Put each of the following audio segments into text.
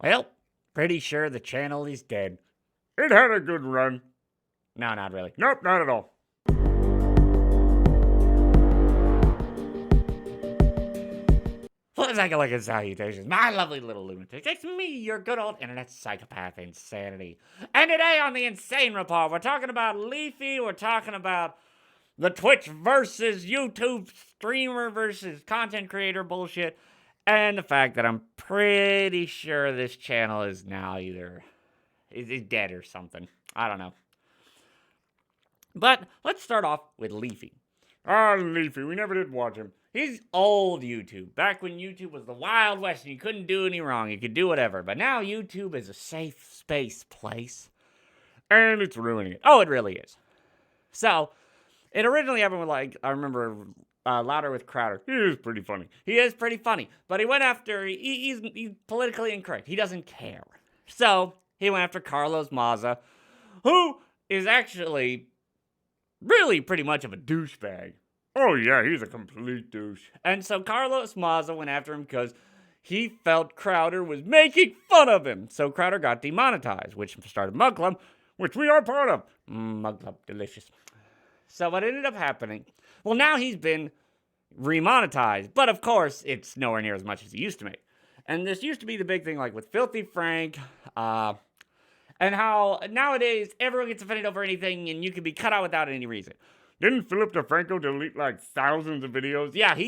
Well, pretty sure the channel is dead. It had a good run. No, not really. Nope, not at all. Like salutations, my lovely little lunatics. It's me, your good old internet psychopath ENSaNity. And today on the ENSane Report, we're talking about Leafy, we're talking about the Twitch versus YouTube streamer versus content creator bullshit, and the fact that I'm pretty sure this channel is now either is dead or something. I don't know. But let's start off with Leafy. Leafy, we never did watch him. He's old YouTube. Back when YouTube was the Wild West and you couldn't do any wrong. You could do whatever. But now YouTube is a safe space place. And it's ruining it. Oh, it really is. So, it originally everyone I remember Louder with Crowder. He is pretty funny. He is pretty funny. But he went after, he's politically incorrect. He doesn't care. So, he went after Carlos Maza, who is actually really pretty much of a douchebag. Oh yeah, he's a complete douche. And so Carlos Maza went after him because he felt Crowder was making fun of him. So Crowder got demonetized, which started Mug Club, which we are part of. Mug Club, delicious. So what ended up happening, well, now he's been remonetized, but of course, it's nowhere near as much as he used to make. And this used to be the big thing, like with Filthy Frank, and how nowadays everyone gets offended over anything and you can be cut out without any reason. Didn't Philip DeFranco delete like thousands of videos? Yeah, he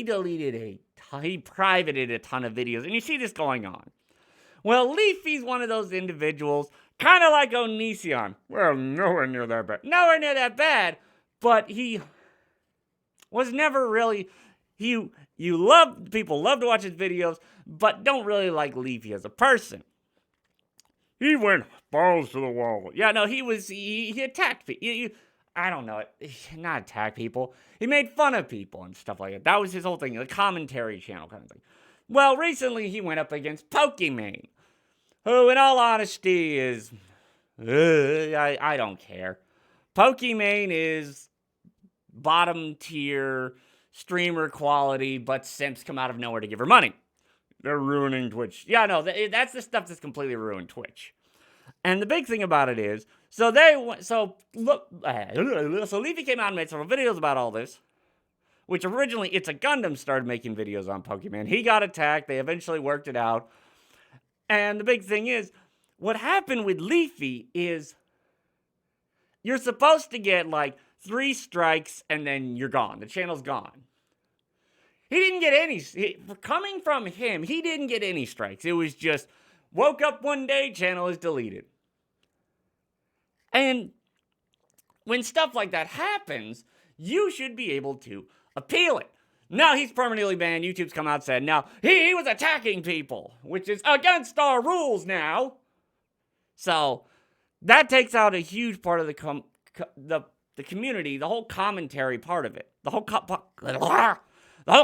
he privated a ton of videos, and you see this going on. Well, Leafy's one of those individuals, kind of like Onision. Well, nowhere near that bad. Nowhere near that bad, but he was never really, people love to watch his videos, but don't really like Leafy as a person. He went balls to the wall. Yeah, no, he attacked people. I don't know, not attack people. He made fun of people and stuff like that. That was his whole thing, the commentary channel kind of thing. Well, recently he went up against Permabanned, who in all honesty is, I don't care. Permabanned is bottom tier streamer quality, but simps come out of nowhere to give her money. They're ruining Twitch. Yeah, no, that's the stuff that's completely ruined Twitch. And the big thing about it is, so Leafy came out and made several videos about all this, which originally It's a Gundam started making videos on Pokemon. He got attacked. They eventually worked it out. And the big thing is, what happened with Leafy is you're supposed to get like 3 strikes and then you're gone. The channel's gone. He didn't get any, coming from him, he didn't get any strikes. It was just, woke up one day, channel is deleted. And when stuff like that happens, you should be able to appeal it. Now he's permanently banned. YouTube's come out and said, now he was attacking people, which is against our rules now. So that takes out a huge part of the community, the whole commentary part of it. The whole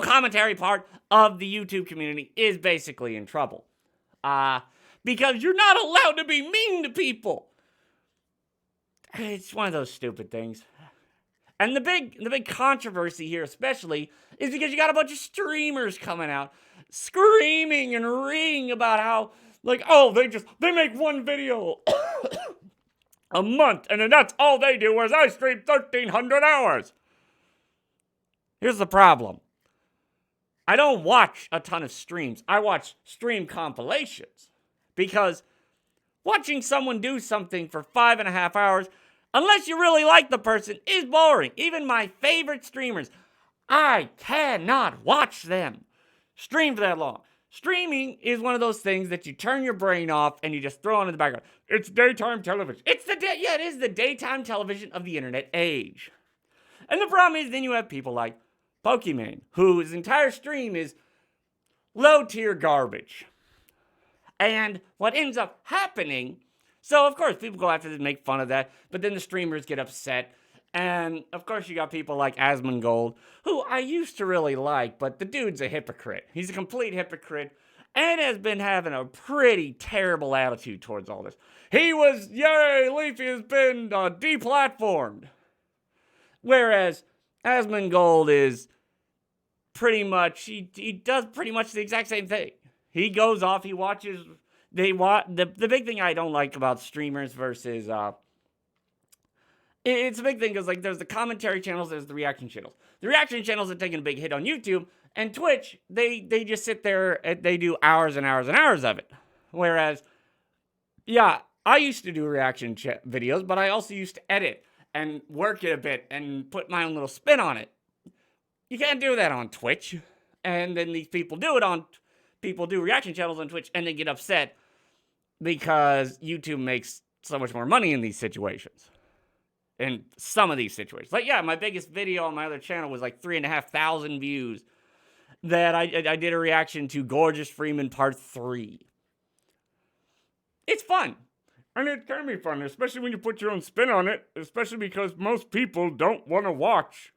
commentary part of the YouTube community is basically in trouble. Because you're not allowed to be mean to people. It's one of those stupid things. And the big controversy here especially is because you got a bunch of streamers coming out screaming and reading about how, like, oh, they make one video a month and then that's all they do, whereas I stream 1,300 hours. Here's the problem. I don't watch a ton of streams. I watch stream compilations. Because watching someone do something for 5.5 hours, unless you really like the person, is boring. Even my favorite streamers, I cannot watch them stream for that long. Streaming is one of those things that you turn your brain off and you just throw on in the background. It's daytime television. It is the daytime television of the internet age. And the problem is then you have people like Pokemon, whose entire stream is low-tier garbage. And what ends up happening, so of course people go after this and make fun of that, but then the streamers get upset. And of course you got people like Asmongold, who I used to really like, but the dude's a hypocrite. He's a complete hypocrite and has been having a pretty terrible attitude towards all this. Leafy has been deplatformed. Whereas Asmongold is pretty much, he does pretty much the exact same thing. He goes off, he watches the big thing I don't like about streamers versus it's a big thing because like there's the commentary channels, there's the reaction channels. The reaction channels are taking a big hit on YouTube, and Twitch they just sit there and they do hours and hours and hours of it. Whereas, yeah, I used to do reaction videos, but I also used to edit and work it a bit and put my own little spin on it. You can't do that on Twitch, and then these people do reaction channels on Twitch and they get upset because YouTube makes so much more money in these situations. In some of these situations. Like, yeah, my biggest video on my other channel was like 3,500 views that I did a reaction to Gorgeous Freeman Part 3. It's fun. And it can be fun, especially when you put your own spin on it, especially because most people don't want to watch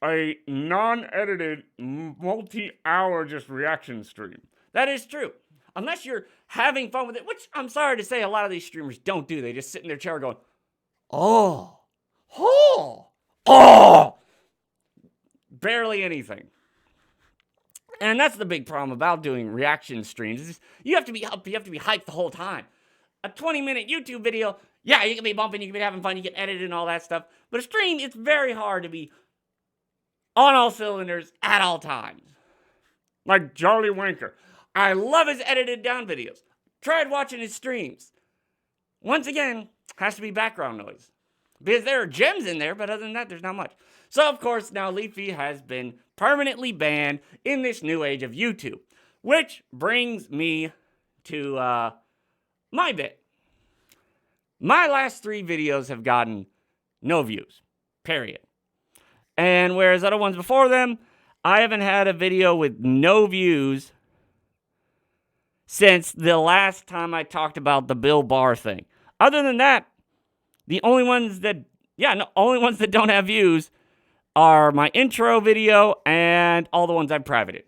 a non-edited, multi-hour just reaction stream. That is true. Unless you're having fun with it, which I'm sorry to say a lot of these streamers don't do. They just sit in their chair going, oh, oh, oh. Barely anything. And that's the big problem about doing reaction streams. Is you have to be up, you have to be hyped the whole time. A 20-minute YouTube video, yeah, you can be bumping, you can be having fun, you can edit and all that stuff. But a stream, it's very hard to be on all cylinders at all times. Like Jolly Wanker. I love his edited down videos. Tried watching his streams. Once again, has to be background noise. Because there are gems in there, but other than that, there's not much. So, of course, now Leafy has been permanently banned in this new age of YouTube. Which brings me to my bit. My last 3 videos have gotten no views. Period. And whereas other ones before them, I haven't had a video with no views since the last time I talked about the Bill Barr thing. Other than that, the only ones that don't have views are my intro video and all the ones I've privated.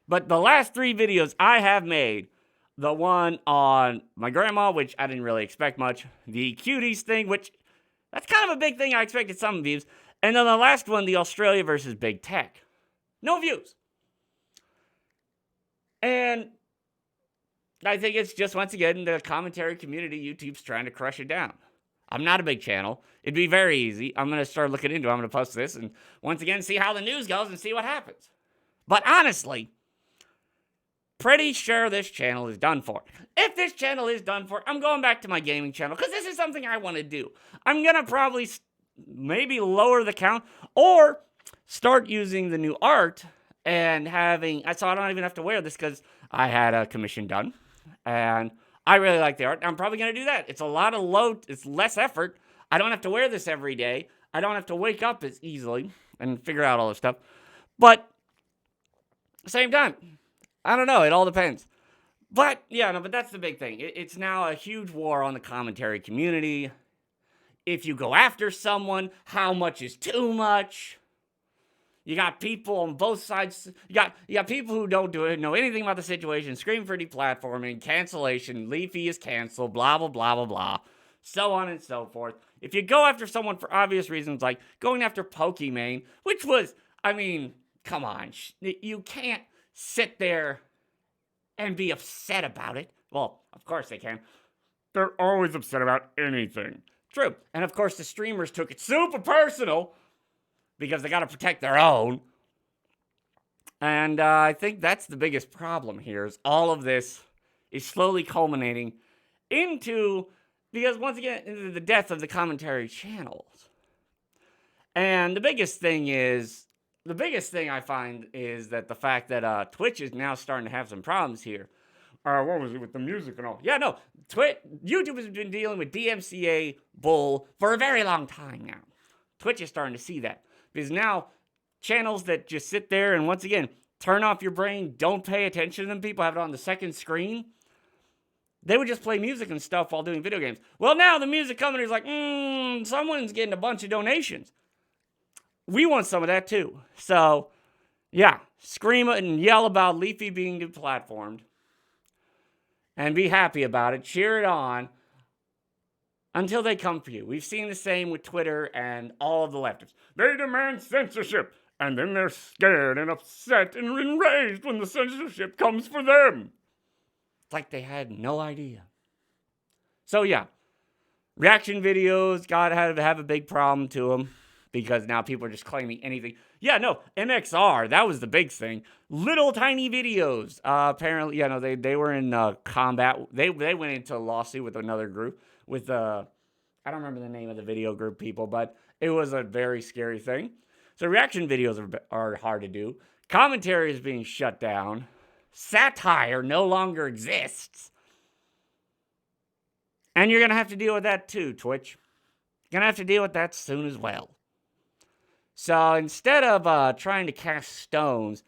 But the last 3 videos I have made, the one on my grandma, which I didn't really expect much, the cuties thing, which that's kind of a big thing, I expected some views, and then the last one, the Australia versus Big Tech. No views. And I think it's just, once again, the commentary community, YouTube's trying to crush it down. I'm not a big channel. It'd be very easy. I'm going to start looking into it. I'm going to post this and once again see how the news goes and see what happens. But honestly, pretty sure this channel is done for. If this channel is done for, I'm going back to my gaming channel because this is something I want to do. I'm going to probably maybe lower the count or start using the new art and having, so I don't even have to wear this because I had a commission done. And I really like the art. I'm probably going to do that. It's it's less effort. I don't have to wear this every day. I don't have to wake up as easily and figure out all this stuff. But at the same time, I don't know. It all depends. But, but that's the big thing. It's now a huge war on the commentary community. If you go after someone, how much is too much? You got people on both sides. You got people who don't know anything about the situation, scream for deplatforming, cancellation, Leafy is canceled, blah, blah, blah, blah, blah, so on and so forth. If you go after someone for obvious reasons, like going after Pokimane, which was, come on, you can't sit there and be upset about it. Well, of course they can. They're always upset about anything. True. And of course the streamers took it super personal because they got to protect their own. And I think that's the biggest problem here is all of this is slowly culminating into, because once again, into the death of the commentary channels. And the biggest thing I find is that the fact that Twitch is now starting to have some problems here. What was it with the music and all? Yeah, no. YouTube has been dealing with DMCA bull for a very long time now. Twitch is starting to see that. Because now, channels that just sit there and once again, turn off your brain, don't pay attention to them, people have it on the second screen, they would just play music and stuff while doing video games. Well, now the music company's like, someone's getting a bunch of donations. We want some of that too. So, yeah, scream and yell about Leafy being deplatformed. And be happy about it. Cheer it on. Until they come for you. We've seen the same with Twitter and all of the leftists. They demand censorship. And then they're scared and upset and enraged when the censorship comes for them. It's like they had no idea. So yeah, reaction videos gotta have a big problem to them because now people are just claiming anything. Yeah, no, MXR, that was the big thing. Little tiny videos. Apparently, they were in combat. They went into a lawsuit with another group with I don't remember the name of the video group people, but it was a very scary thing. So reaction videos are hard to do. Commentary is being shut down. Satire no longer exists. And you're going to have to deal with that too, Twitch. You're going to have to deal with that soon as well. So instead of trying to cast stones,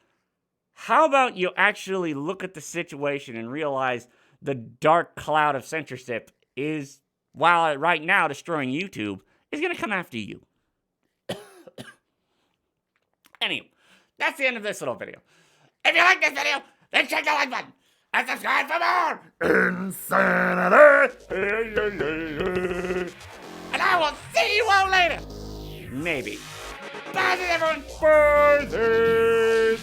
how about you actually look at the situation and realize the dark cloud of censorship is, while right now destroying YouTube, is going to come after you. Anyway, that's the end of this little video. If you like this video, then check the like button and subscribe for more insanity. And I will see you all later. Maybe. Bye, everyone. Bye.